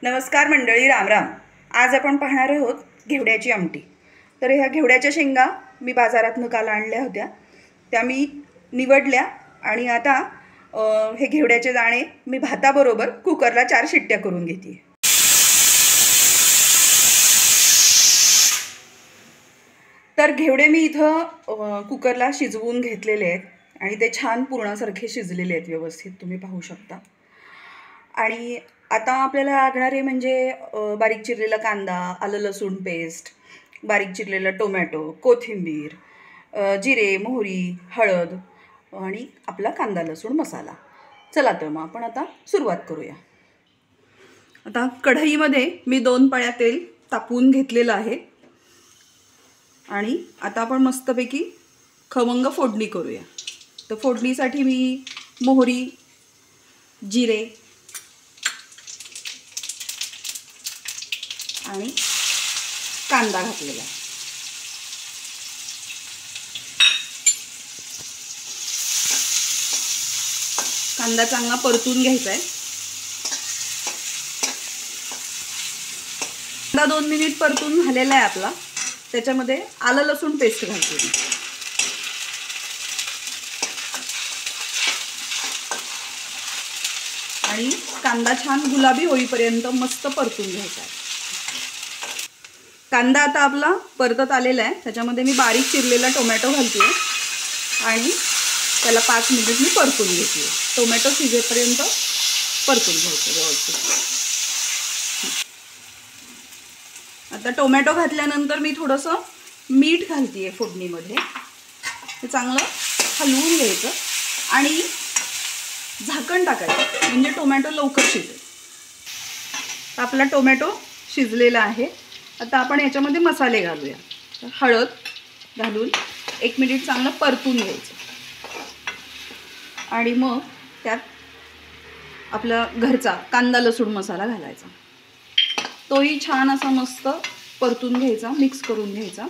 नमस्कार मंडळी, राम राम. आज आपण पाहणार आहोत घेवड्याची आमटी. तर ह्या घेवड्याच्या शेंगा मी बाजारातून काल आणल्या होत्या, त्या मी निवडल्या आणि आता हे घेवड्याचे दाणे मी भाताबरोबर कुकरला 4 शिट्ट्या करून घेते. तर घेवडे मी इथं कुकरला शिजवून घेतलेले आहेत आणि ते छान पूर्णासारखे शिजलेले आहेत व्यवस्थित, तुम्ही पाहू शकता. आणि आता आपल्याला लागणारे म्हणजे बारीक चिरलेला कांदा, आलं लसूण पेस्ट, बारीक चिरलेला टोमॅटो, कोथिंबीर, जिरे, मोहरी, हळद आणि आपला कांदा लसूण मसाला. चला तर मग आपण आता सुरुवात करूया. आता कढईमध्ये मी 2 पळ्या तेल तापवून घेतलेलं आहे आणि आता आपण मस्तपैकी खमंग फोडणी करूया. तर फोडणीसाठी मी मोहरी, जिरे आणि कांदा घातलेला आहे. कांदा चांगला परतून घ्यायचा आहे. कांदा 2 मिनिट परतून झालेला आहे आपला. त्याच्यामध्ये आलं लसूण पेस्ट घालते आणि कांदा छान गुलाबी होईपर्यंत मस्त परतून घ्यायचा आहे. कांदा आता आपला परतत आलेला आहे. त्याच्यामध्ये मी बारीक चिरलेला टोमॅटो घालते आणि त्याला 5 मिनिट मी परतून घेते. टोमॅटो शिजेपर्यंत परतून घ्यायचं व्यवस्थित. आता टोमॅटो घातल्यानंतर मी थोडंसं मीठ घालते फोडणीमध्ये. हे चांगलं हलवून घ्यायचं आणि झाकण टाकायचं म्हणजे टोमॅटो लवकर शिजेल. आपला टोमॅटो शिजलेला आहे. आता आपण याच्यामध्ये मसाले घालूया. हळद घालून 1 मिनिट चांगलं परतून घ्यायचं आणि मग त्यात आपला घरचा कांदा लसूण मसाला घालायचा. तोही छान असा मस्त परतून घ्यायचा, मिक्स करून घ्यायचा.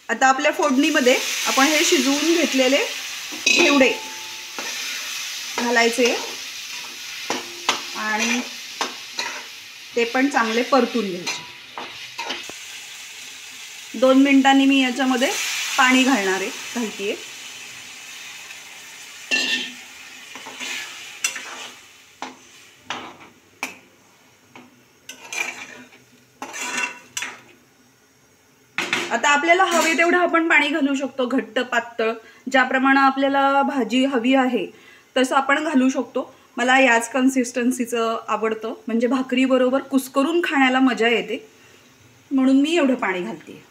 आता आपल्या फोडणीमध्ये आपण हे शिजवून घेतलेले घेवडे घालायचे आणि ते पण चांगले परतून घ्यायचे. 2 मिनिटांनी मी याच्यामध्ये पाणी घालते. आता आपल्याला हवे तेवढं आपण पाणी घालू शकतो, घट्ट पातळ ज्याप्रमाणे आपल्याला भाजी हवी आहे तसं आपण घालू शकतो. मला याच कन्सिस्टन्सीचं आवडतं, म्हणजे भाकरी बरोबर कुस्करून खाण्याला मजा येते, म्हणून मी एवढं पाणी घालते.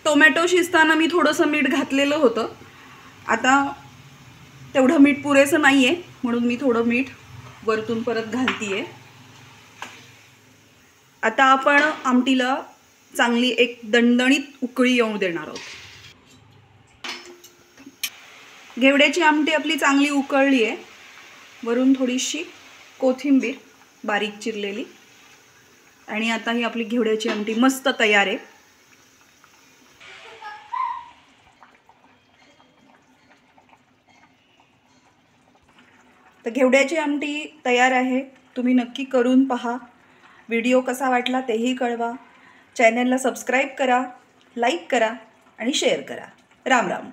टोमॅटो शिजताना मी थोडंसं मीठ घातलेलं होतं. आता तेवढं मीठ पुरेसं नाही आहे म्हणून मी थोडं मीठ वरतून परत घालते. आता आपण आमटीला चांगली एक दणदणीत उकळी येऊ देणार आहोत. घेवड्याची आमटी आपली चांगली उकळली आहे. वरून थोडीशी कोथिंबीर बारीक चिरलेली आणि आता ही आपली घेवड्याची आमटी मस्त तयार आहे. तर घेवड्याची आमटी तयार आहे. तुम्ही नक्की करून पहा. व्हिडिओ कसा वाटला तेही कळवा. चॅनलला सबस्क्राईब करा, लाईक करा आणि शेअर करा. राम राम.